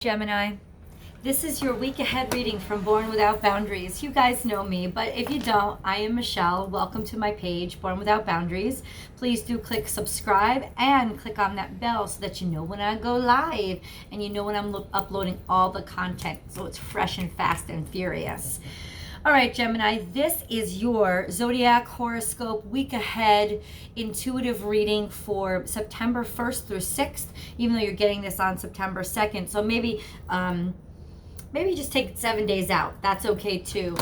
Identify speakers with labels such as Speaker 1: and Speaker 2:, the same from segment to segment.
Speaker 1: Gemini, this is your week ahead reading from Born Without Boundaries. You guys know me, but if you don't, I am Michelle. Welcome to my page, Born Without Boundaries. Please do click subscribe and click on that bell so that you know when I go live and you know when I'm uploading all the content, so it's fresh and fast and furious. All right, Gemini, this is your zodiac horoscope week ahead intuitive reading for September 1st through 6th, even though you're getting this on September 2nd. So maybe just take 7 days out. That's okay too.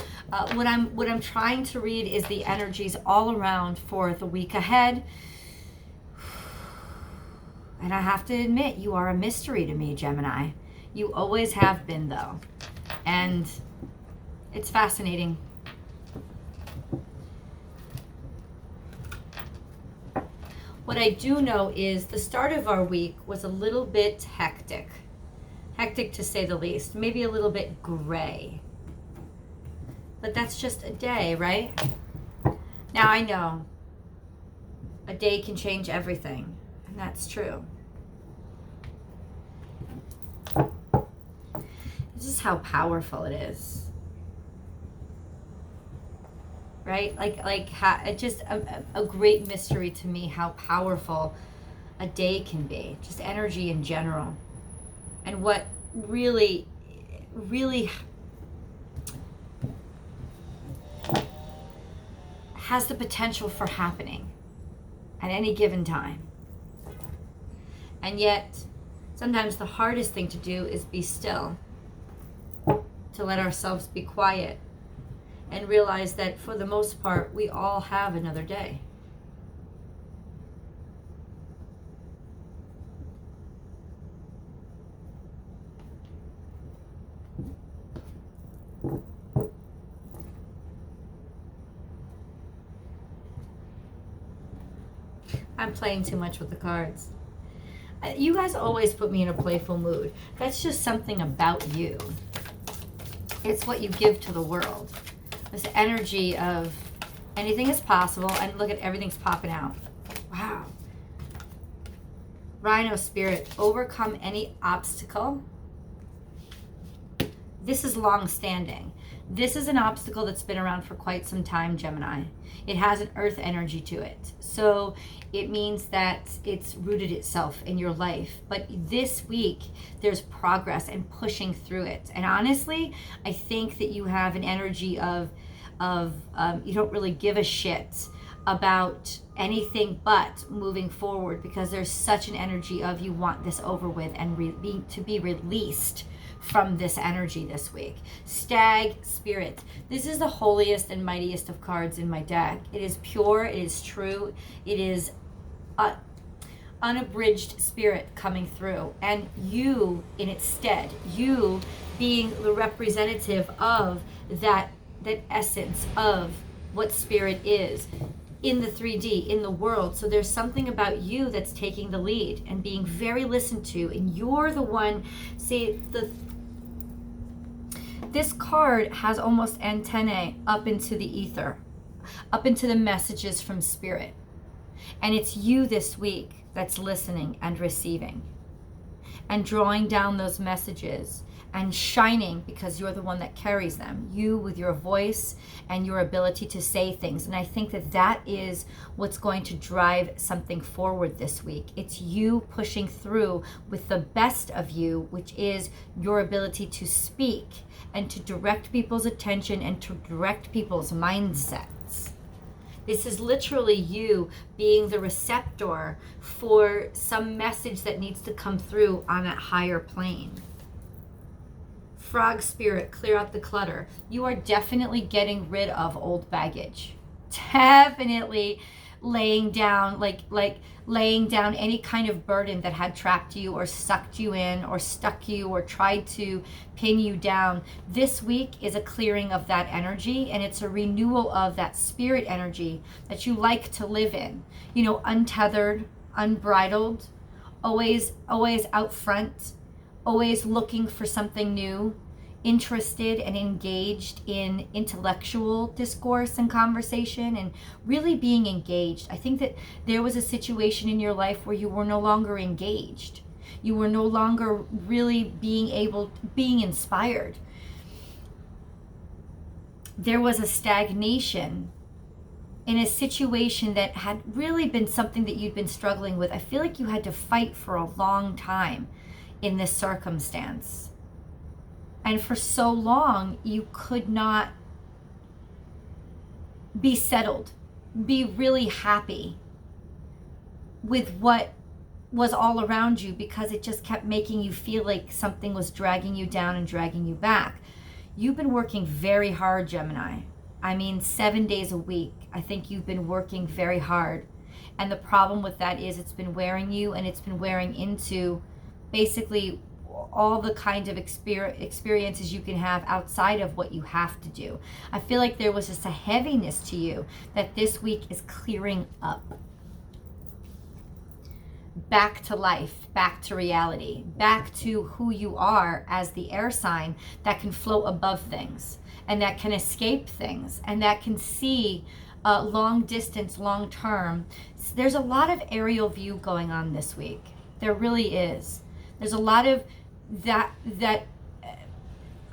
Speaker 1: What I'm trying to read is the energies all around for the week ahead. And I have to admit, you are a mystery to me, Gemini. You always have been, though. And it's fascinating. What I do know is the start of our week was a little bit hectic. Hectic to say the least. Maybe a little bit gray. But that's just a day, right? Now I know a day can change everything. And that's true. This is how powerful it is. Right? It's just a great mystery to me how powerful a day can be. Just energy in general. And what really, really has the potential for happening at any given time. And yet, sometimes the hardest thing to do is be still. To let ourselves be quiet. And realize that for the most part, we all have another day. I'm playing too much with the cards. You guys always put me in a playful mood. That's just something about you. It's what you give to the world. This energy of anything is possible, and look at everything's popping out. Wow. Rhino spirit, overcome any obstacle. This is long-standing. This is an obstacle that's been around for quite some time, Gemini. It has an earth energy to it. So it means that it's rooted itself in your life. But this week, there's progress and pushing through it. And honestly, I think that you have an energy of you don't really give a shit about anything but moving forward, because there's such an energy of you want this over with and to be released from this energy this week. Stag spirit. This is the holiest and mightiest of cards in my deck. It is pure, it is true, it is unabridged spirit coming through. And you in its stead, you being the representative of that essence of what spirit is in the 3D, in the world. So there's something about you that's taking the lead and being very listened to, and you're the one. See, this card has almost antennae up into the ether, up into the messages from spirit. And it's you this week that's listening and receiving and drawing down those messages and shining, because you're the one that carries them. You with your voice and your ability to say things. And I think that that is what's going to drive something forward this week. It's you pushing through with the best of you, which is your ability to speak and to direct people's attention and to direct people's mindsets. This is literally you being the receptor for some message that needs to come through on that higher plane. Frog spirit, clear out the clutter. You are definitely getting rid of old baggage. Definitely laying down, laying down any kind of burden that had trapped you or sucked you in or stuck you or tried to pin you down. This week is a clearing of that energy, and it's a renewal of that spirit energy that you like to live in. You know, untethered, unbridled, always out front, always looking for something new, interested and engaged in intellectual discourse and conversation, and really being engaged. I think that there was a situation in your life where you were no longer engaged. You were no longer really being inspired. There was a stagnation in a situation that had really been something that you'd been struggling with. I feel like you had to fight for a long time in this circumstance. And for so long, you could not be settled, be really happy with what was all around you, because it just kept making you feel like something was dragging you down and dragging you back. You've been working very hard, Gemini. I mean, 7 days a week. I think you've been working very hard. And the problem with that is it's been wearing you, and it's been wearing into basically all the kind of experiences you can have outside of what you have to do. I feel like there was just a heaviness to you that this week is clearing up. Back to life, back to reality, back to who you are as the air sign that can float above things and that can escape things and that can see long distance, long term. There's a lot of aerial view going on this week. There really is. There's a lot of that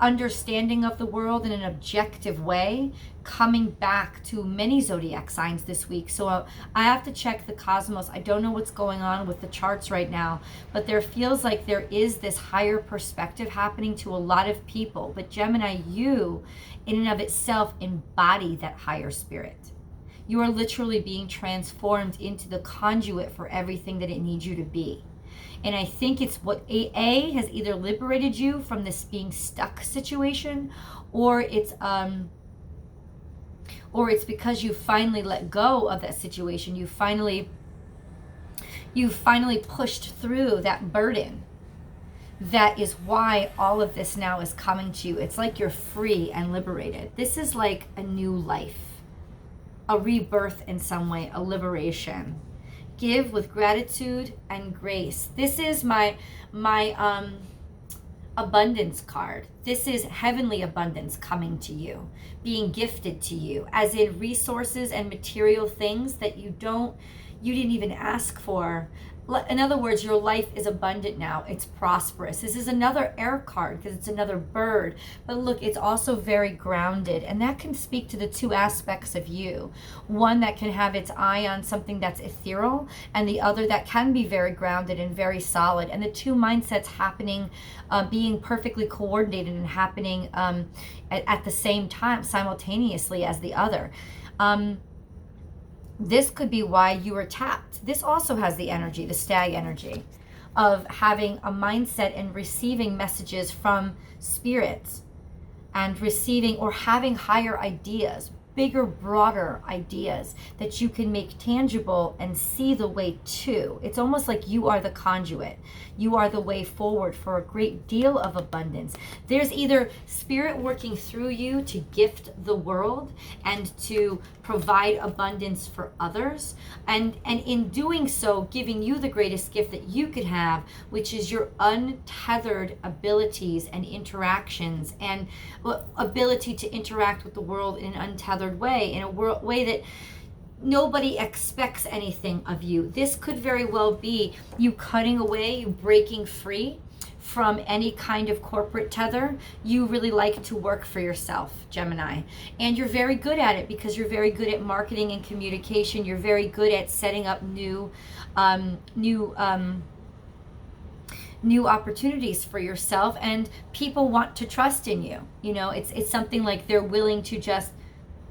Speaker 1: understanding of the world in an objective way coming back to many zodiac signs this week. So I have to check the cosmos. I don't know what's going on with the charts right now, but there feels like there is this higher perspective happening to a lot of people. But Gemini, you in and of itself embody that higher spirit. You are literally being transformed into the conduit for everything that it needs you to be. And I think it's what A has either liberated you from this being stuck situation, or it's because you finally let go of that situation. You finally pushed through that burden. That is why all of this now is coming to you. It's like you're free and liberated. This is like a new life, a rebirth in some way, a liberation. Give with gratitude and grace. This is my abundance card. This is heavenly abundance coming to you, being gifted to you, as in resources and material things that you didn't even ask for. In other words, your life is abundant now. It's prosperous. This is another air card because it's another bird. But look, it's also very grounded. And that can speak to the two aspects of you. One that can have its eye on something that's ethereal, and the other that can be very grounded and very solid. And the two mindsets happening, being perfectly coordinated and happening at the same time, simultaneously as the other. This could be why you were tapped. This also has the energy, the stag energy, of having a mindset and receiving messages from spirits and receiving or having higher ideas, bigger, broader ideas that you can make tangible and see the way to. It's almost like you are the conduit. You are the way forward for a great deal of abundance. There's either spirit working through you to gift the world and to provide abundance for others, and in doing so, giving you the greatest gift that you could have, which is your untethered abilities and interactions and ability to interact with the world in an untethered way, in a way that nobody expects anything of you. This could very well be you cutting away, you breaking free from any kind of corporate tether. You really like to work for yourself, Gemini. And you're very good at it because you're very good at marketing and communication. You're very good at setting up new opportunities for yourself, and people want to trust in you. You know, it's something like they're willing to just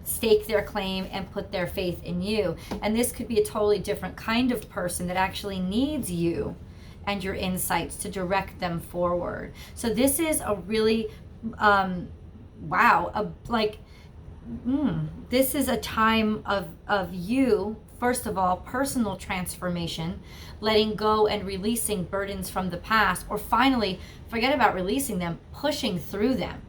Speaker 1: stake their claim and put their faith in you. And this could be a totally different kind of person that actually needs you and your insights to direct them forward. So this is a really this is a time of you, first of all, personal transformation, letting go and releasing burdens from the past, or finally, forget about releasing them, pushing through them.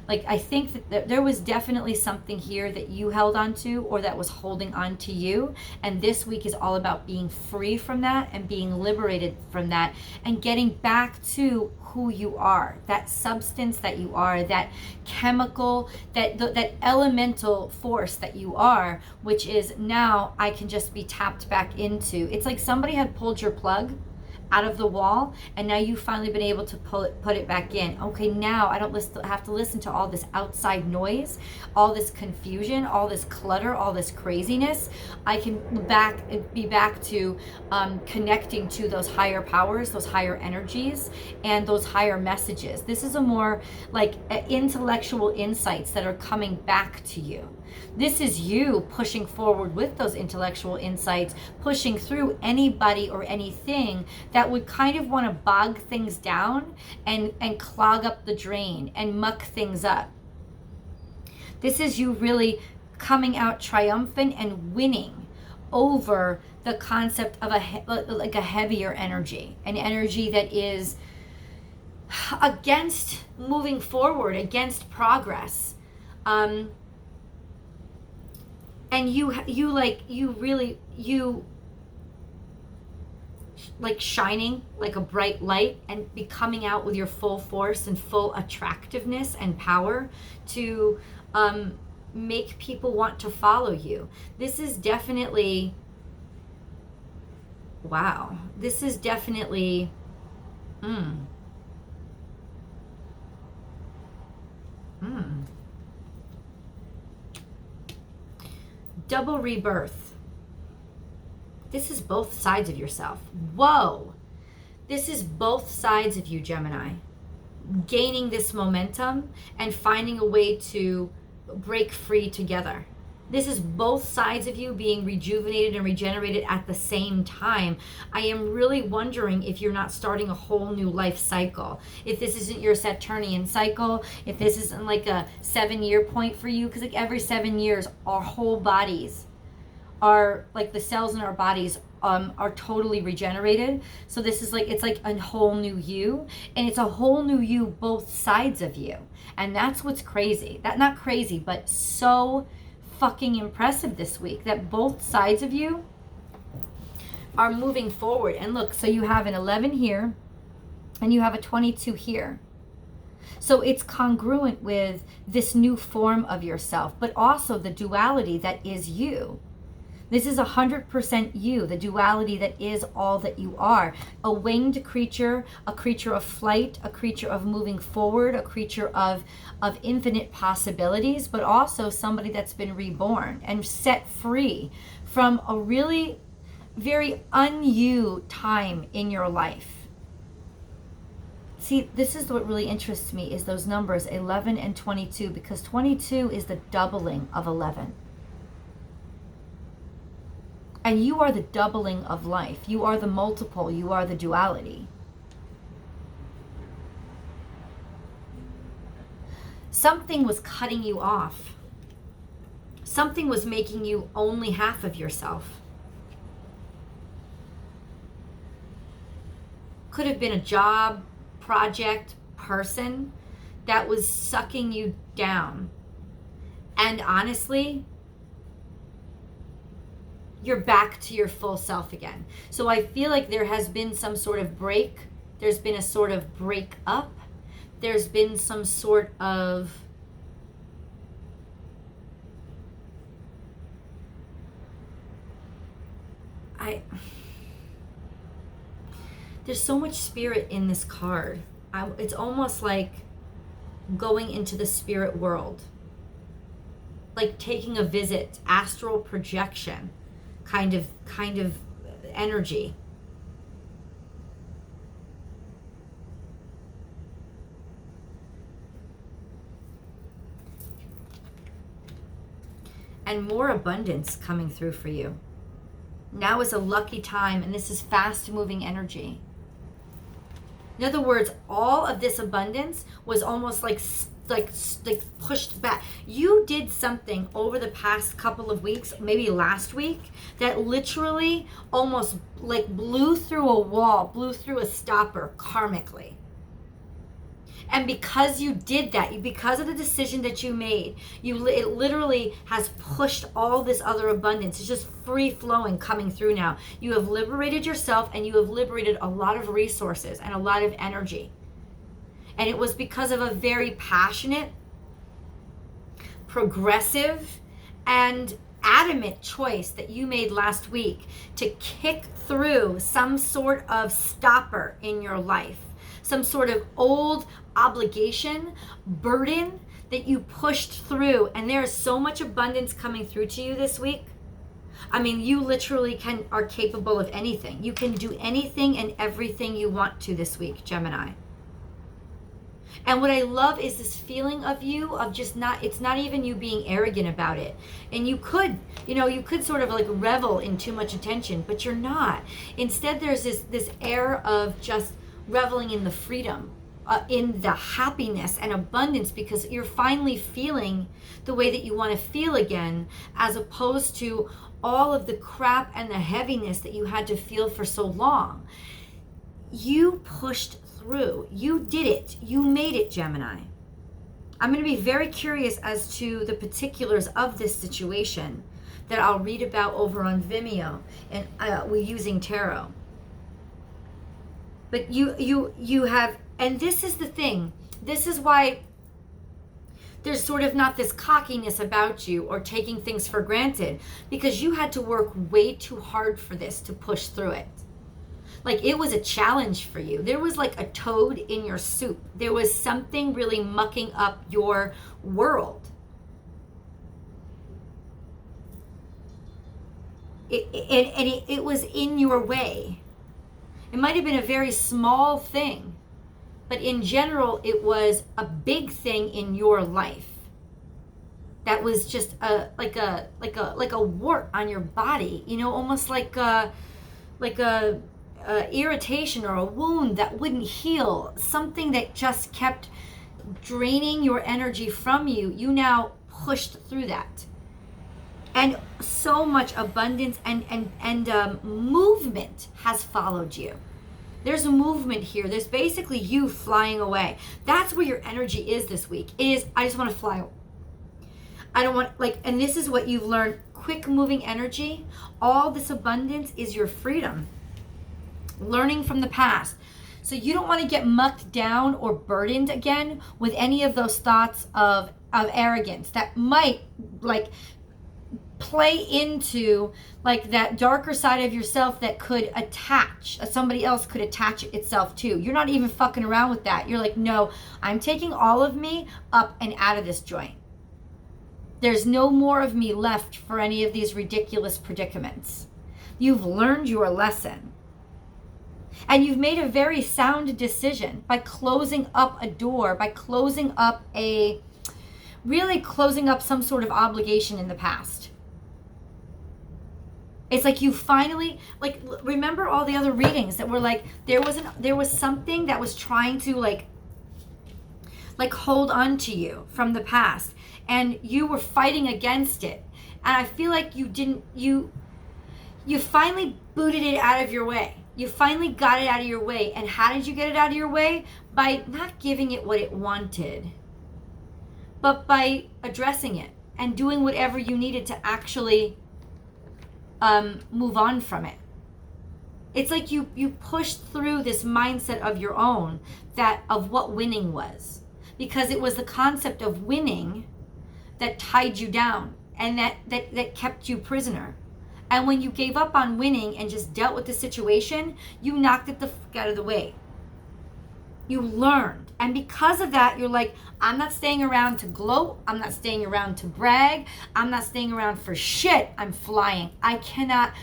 Speaker 1: Like, I think that there was definitely something here that you held on to, or that was holding on to you. And this week is all about being free from that and being liberated from that and getting back to who you are, that substance that you are, that chemical, that elemental force that you are, which is now I can just be tapped back into. It's like somebody had pulled your plug out of the wall, and now you've finally been able to put it back in. Okay, now I don't have to listen to all this outside noise, all this confusion, all this clutter, all this craziness. I can be back to connecting to those higher powers, those higher energies, and those higher messages. This is a more like intellectual insights that are coming back to you. This is you pushing forward with those intellectual insights, pushing through anybody or anything that would kind of want to bog things down and clog up the drain and muck things up. This is you really coming out triumphant and winning over the concept of a heavier energy, an energy that is against moving forward, against progress. And you shining like a bright light and be coming out with your full force and full attractiveness and power to make people want to follow you. This is definitely, wow, this is definitely, double rebirth. This is both sides of yourself. Whoa. This is both sides of you, Gemini. Gaining this momentum and finding a way to break free together. This is both sides of you being rejuvenated and regenerated at the same time. I am really wondering if you're not starting a whole new life cycle. If this isn't your Saturnian cycle, if this isn't like a 7-year point for you, because like every 7 years, our whole bodies are, like the cells in our bodies are totally regenerated. So this is like, it's like a whole new you, and it's a whole new you, both sides of you. And that's what's crazy. Not crazy, but so fucking impressive this week, that both sides of you are moving forward. And look, so you have an 11 here and you have a 22 here. So it's congruent with this new form of yourself, but also the duality that is you. This is 100% you, the duality that is all that you are. A winged creature, a creature of flight, a creature of moving forward, a creature of infinite possibilities, but also somebody that's been reborn and set free from a really very un-you time in your life. See, this is what really interests me, is those numbers 11 and 22, because 22 is the doubling of 11. And you are the doubling of life. You are the multiple. You are the duality. Something was cutting you off. Something was making you only half of yourself. Could have been a job, project, person that was sucking you down. And honestly, you're back to your full self again. So I feel like there has been some sort of break. There's been a sort of break up. There's been some sort of there's so much spirit in this card. It's almost like going into the spirit world. Like taking a visit, astral projection. Kind of energy. And more abundance coming through for you. Now is a lucky time, and this is fast moving energy. In other words, all of this abundance was almost like pushed back. You did something over the past couple of weeks, maybe last week, that literally almost like blew through a wall, blew through a stopper karmically. And because you did that, because of the decision that you made, it literally has pushed all this other abundance. It's just free flowing coming through now. You have liberated yourself, and you have liberated a lot of resources and a lot of energy. And it was because of a very passionate, progressive, and adamant choice that you made last week to kick through some sort of stopper in your life, some sort of old obligation, burden that you pushed through. And there is so much abundance coming through to you this week. I mean, you literally are capable of anything. You can do anything and everything you want to this week, Gemini. And what I love is this feeling of you of just it's not even you being arrogant about it. And you could sort of like revel in too much attention, but you're not. Instead, there's this air of just reveling in the freedom, in the happiness and abundance, because you're finally feeling the way that you want to feel again, as opposed to all of the crap and the heaviness that you had to feel for so long. You pushed through. You did it. You made it, Gemini. I'm going to be very curious as to the particulars of this situation that I'll read about over on Vimeo, and we're using tarot. But you have, and this is the thing. This is why there's sort of not this cockiness about you or taking things for granted, because you had to work way too hard for this to push through it. Like, it was a challenge for you. There was like a toad in your soup. There was something really mucking up your world. It was in your way. It might have been a very small thing, but in general, it was a big thing in your life. That was just like a wart on your body, almost like a irritation or a wound that wouldn't heal, something that just kept draining your energy from you. You now pushed through that, and so much abundance and movement has followed you. There's a movement here. There's basically you flying away. That's where your energy is this week. I just want to fly. I don't want, and this is what you've learned. Quick moving energy. All this abundance is your freedom. Learning from the past. So you don't want to get mucked down or burdened again with any of those thoughts of arrogance that might play into that darker side of yourself that could somebody else could attach itself to. You're not even fucking around with that. You're like, no, I'm taking all of me up and out of this joint. There's no more of me left for any of these ridiculous predicaments. You've learned your lesson. And you've made a very sound decision by closing up a door, by closing up some sort of obligation in the past. It's like you finally, remember all the other readings that were there was something that was trying to hold on to you from the past, and you were fighting against it. And I feel like you finally booted it out of your way. You finally got it out of your way. And how did you get it out of your way? By not giving it what it wanted, but by addressing it and doing whatever you needed to actually move on from it. It's like you pushed through this mindset of your own of what winning was, because it was the concept of winning that tied you down and that kept you prisoner. And when you gave up on winning and just dealt with the situation, you knocked it the fuck out of the way. You learned. And because of that, you're like, I'm not staying around to gloat. I'm not staying around to brag. I'm not staying around for shit. I'm flying. I cannot.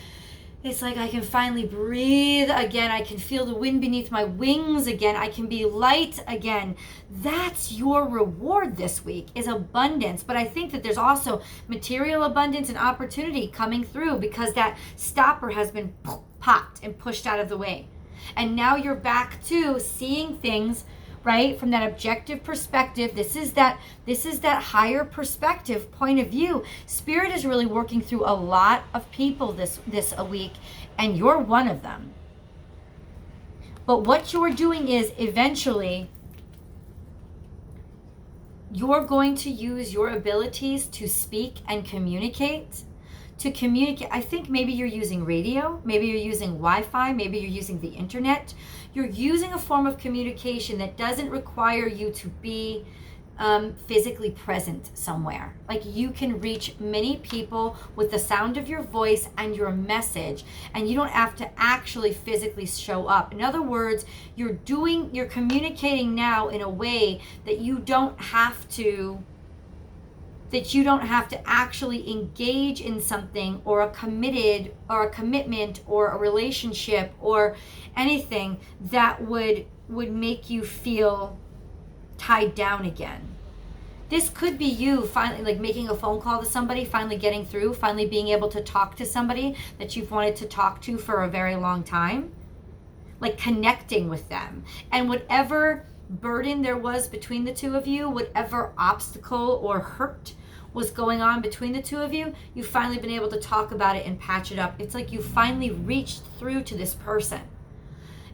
Speaker 1: It's like I can finally breathe again. I can feel the wind beneath my wings again. I can be light again. That's your reward this week, is abundance. But I think that there's also material abundance and opportunity coming through, because that stopper has been popped and pushed out of the way. And now you're back to seeing things, right, from that objective perspective. This is that higher perspective point of view. Spirit is really working through a lot of people this a week, and you're one of them. But what you're doing is, eventually you're going to use your abilities to speak and communicate. I think maybe you're using radio, maybe you're using Wi-Fi, maybe you're using the internet. You're using a form of communication that doesn't require you to be physically present somewhere. Like you can reach many people with the sound of your voice and your message, and you don't have to actually physically show up. In other words, you're communicating now in a way that you don't have to actually engage in something or a commitment or a relationship or anything that would make you feel tied down again. This could be you finally like making a phone call to somebody, finally getting through, finally being able to talk to somebody that you've wanted to talk to for a very long time, like connecting with them. And whatever burden there was between the two of you, whatever obstacle or hurt was going on between the two of you, you've finally been able to talk about it and patch it up. It's like you finally reached through to this person.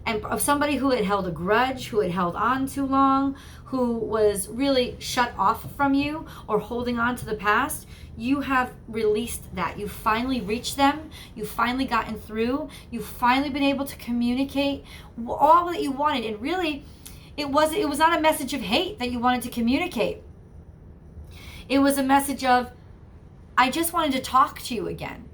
Speaker 1: And of somebody who had held a grudge, who had held on too long, who was really shut off from you or holding on to the past, you have released that. You finally reached them. You've finally gotten through. You've finally been able to communicate all that you wanted. And really, it was not a message of hate that you wanted to communicate. It was a message of, I just wanted to talk to you again.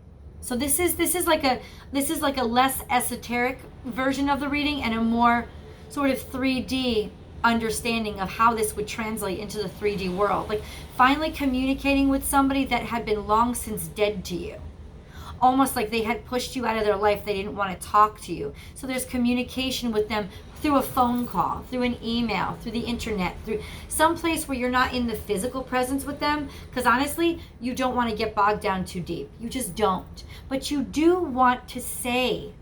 Speaker 1: So this is like a less esoteric version of the reading and a more sort of 3D understanding of how this would translate into the 3D world. Like finally communicating with somebody that had been long since dead to you. Almost like they had pushed you out of their life. They didn't want to talk to you. So there's communication with them through a phone call, through an email, through the internet, through some place where you're not in the physical presence with them. Because honestly, you don't want to get bogged down too deep. You just don't. But you do want to say,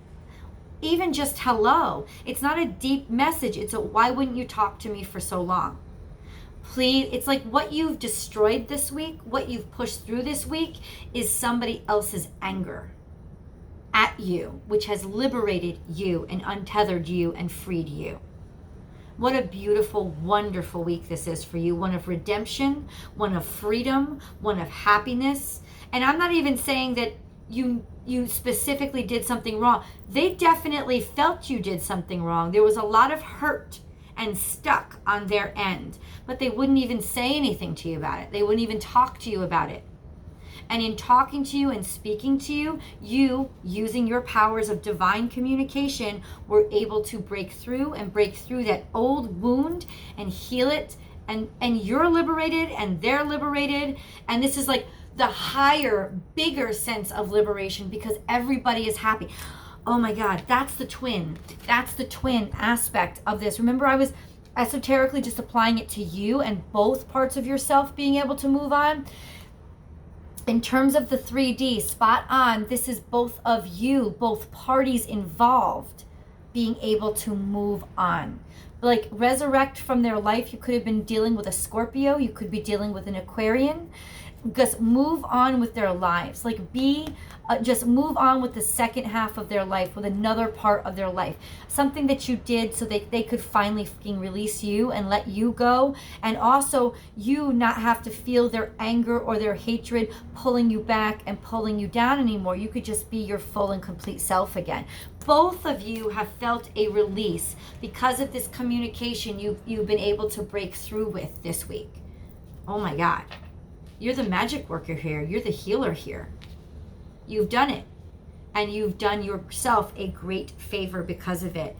Speaker 1: even just hello. It's not a deep message. It's a, why wouldn't you talk to me for so long? Please, it's like what you've destroyed this week, what you've pushed through this week is somebody else's anger at you, which has liberated you and untethered you and freed you. What a beautiful, wonderful week this is for you. One of redemption, one of freedom, one of happiness. And I'm not even saying that you specifically did something wrong. They definitely felt you did something wrong. There was a lot of hurt and stuck on their end, but they wouldn't even say anything to you about it. They wouldn't even talk to you about it. And in talking to you and speaking to you, you, using your powers of divine communication, were able to break through that old wound and heal it. And you're liberated and they're liberated. And this is like the higher, bigger sense of liberation because everybody is happy. Oh my God, that's the twin. That's the twin aspect of this. Remember, I was esoterically just applying it to you and both parts of yourself being able to move on. In terms of the 3D, spot on. This is both of you, both parties involved, being able to move on. Like resurrect from their life. You could have been dealing with a Scorpio. You could be dealing with an Aquarian. Just move on with their lives. Like just move on with the second half of their life, with another part of their life. Something that you did so that they could finally fucking release you and let you go. And also you not have to feel their anger or their hatred pulling you back and pulling you down anymore. You could just be your full and complete self again. Both of you have felt a release because of this communication you've been able to break through with this week. Oh my God. You're the magic worker here. You're the healer here. You've done it. And you've done yourself a great favor because of it.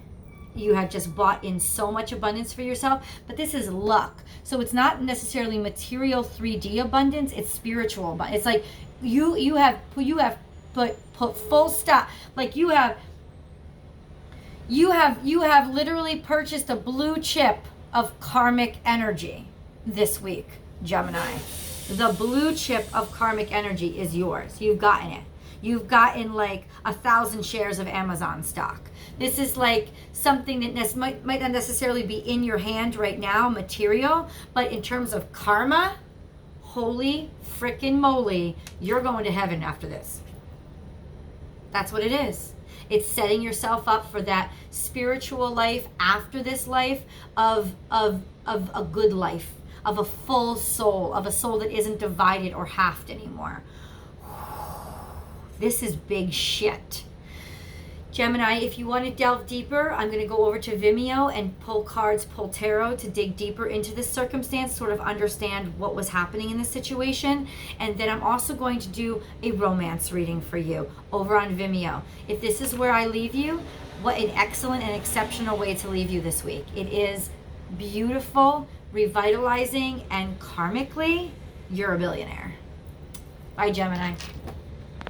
Speaker 1: You have just bought in so much abundance for yourself. But this is luck. So it's not necessarily material 3D abundance. It's spiritual abundance. It's like you have put full stop. Like you have literally purchased a blue chip of karmic energy this week, Gemini. The blue chip of karmic energy is yours. You've gotten it. You've gotten like 1,000 shares of Amazon stock. This is like something that might not necessarily be in your hand right now, material, but in terms of karma, holy frickin' moly, you're going to heaven after this. That's what it is. It's setting yourself up for that spiritual life after this life of a good life. Of a full soul, of a soul that isn't divided or halved anymore. This is big shit. Gemini, if you want to delve deeper, I'm going to go over to Vimeo and pull cards, pull tarot to dig deeper into this circumstance, sort of understand what was happening in this situation. And then I'm also going to do a romance reading for you over on Vimeo. If this is where I leave you, what an excellent and exceptional way to leave you this week. It is beautiful, revitalizing, and karmically, you're a billionaire. Bye, Gemini.